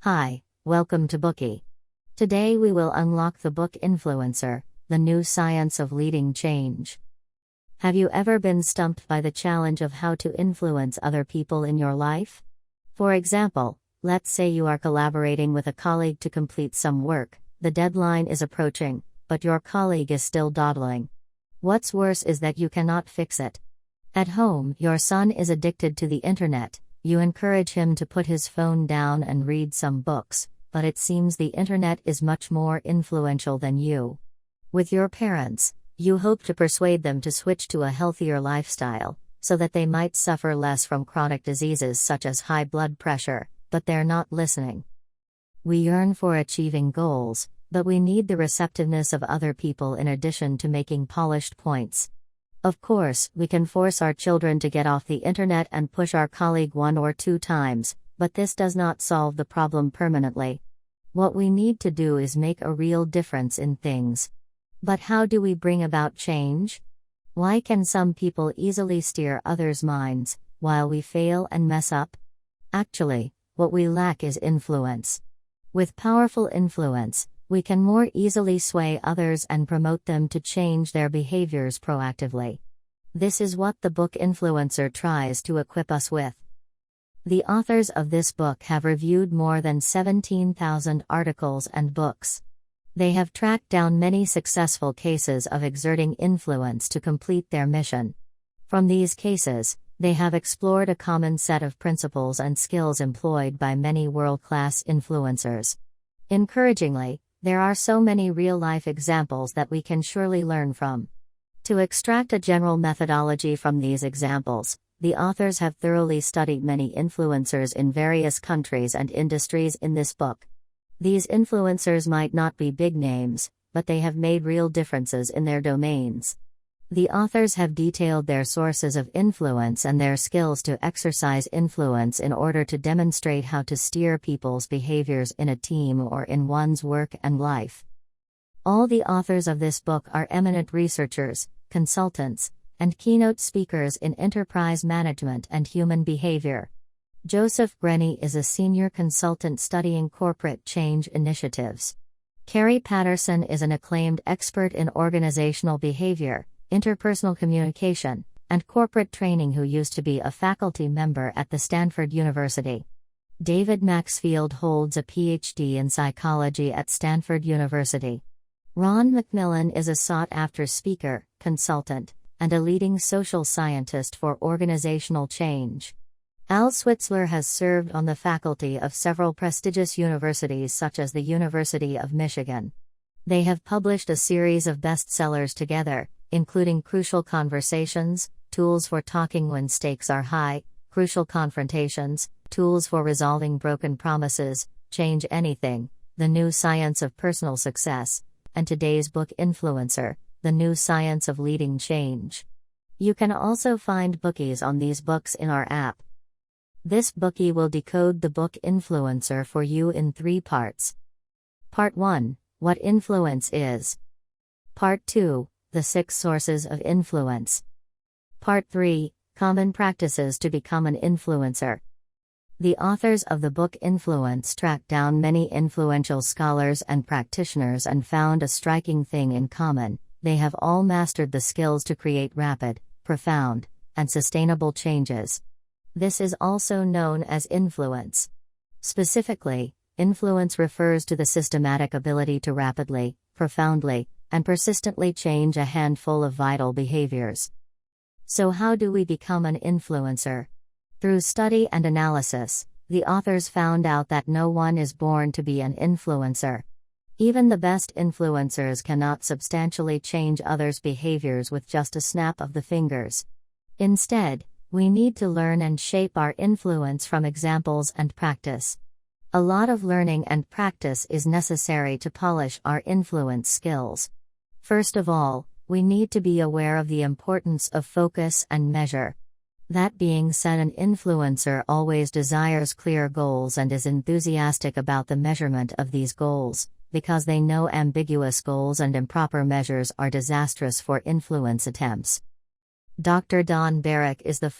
Hi, welcome to Bookie. Today we will unlock the book Influencer, the new science of leading change. Have you ever been stumped by the challenge of how to influence other people in your life? For example, let's say you are collaborating with a colleague to complete some work, the deadline is approaching, but your colleague is still dawdling. What's worse is that you cannot fix it. At home, your son is addicted to the internet. You encourage him to put his phone down and read some books, but it seems the internet is much more influential than you. With your parents, you hope to persuade them to switch to a healthier lifestyle, so that they might suffer less from chronic diseases such as high blood pressure, but they're not listening. We yearn for achieving goals, but we need the receptiveness of other people in addition to making polished points. Of course, we can force our children to get off the internet and push our colleague 1 or 2 times, but this does not solve the problem permanently. What we need to do is make a real difference in things. But how do we bring about change? Why can some people easily steer others' minds, while we fail and mess up? Actually, what we lack is influence. With powerful influence, we can more easily sway others and promote them to change their behaviors proactively. This is what the book Influencer tries to equip us with. The authors of this book have reviewed more than 17,000 articles and books. They have tracked down many successful cases of exerting influence to complete their mission. From these cases, they have explored a common set of principles and skills employed by many world-class influencers. Encouragingly, there are so many real-life examples that we can surely learn from. To extract a general methodology from these examples, the authors have thoroughly studied many influencers in various countries and industries in this book. These influencers might not be big names, but they have made real differences in their domains. The authors have detailed their sources of influence and their skills to exercise influence in order to demonstrate how to steer people's behaviors in a team or in one's work and life. All the authors of this book are eminent researchers, consultants, and keynote speakers in enterprise management and human behavior. Joseph Grenny is a senior consultant studying corporate change initiatives. Kerry Patterson is an acclaimed expert in organizational behavior, interpersonal communication, and corporate training who used to be a faculty member at the Stanford University. David Maxfield holds a Ph.D. in psychology at Stanford University. Ron McMillan is a sought-after speaker, consultant, and a leading social scientist for organizational change. Al Switzler has served on the faculty of several prestigious universities such as the University of Michigan. They have published a series of bestsellers together, including Crucial Conversations, Tools for Talking When Stakes Are High, Crucial Confrontations, Tools for Resolving Broken Promises, Change Anything, The New Science of Personal Success, and today's book Influencer, The New Science of Leading Change. You can also find bookies on these books in our app. This bookie will decode the book Influencer for you in 3 parts. Part 1, What Influence Is. Part 2, The 6 Sources of Influence. Part 3, Common Practices to Become an Influencer. The authors of the book Influence tracked down many influential scholars and practitioners and found a striking thing in common: they have all mastered the skills to create rapid, profound, and sustainable changes. This is also known as influence. Specifically, influence refers to the systematic ability to rapidly, profoundly, and persistently change a handful of vital behaviors. So how do we become an influencer? Through study and analysis, the authors found out that no one is born to be an influencer. Even the best influencers cannot substantially change others' behaviors with just a snap of the fingers. Instead, we need to learn and shape our influence from examples and practice. A lot of learning and practice is necessary to polish our influence skills. First of all, we need to be aware of the importance of focus and measure. That being said, an influencer always desires clear goals and is enthusiastic about the measurement of these goals, because they know ambiguous goals and improper measures are disastrous for influence attempts. Dr. Don Barrick is the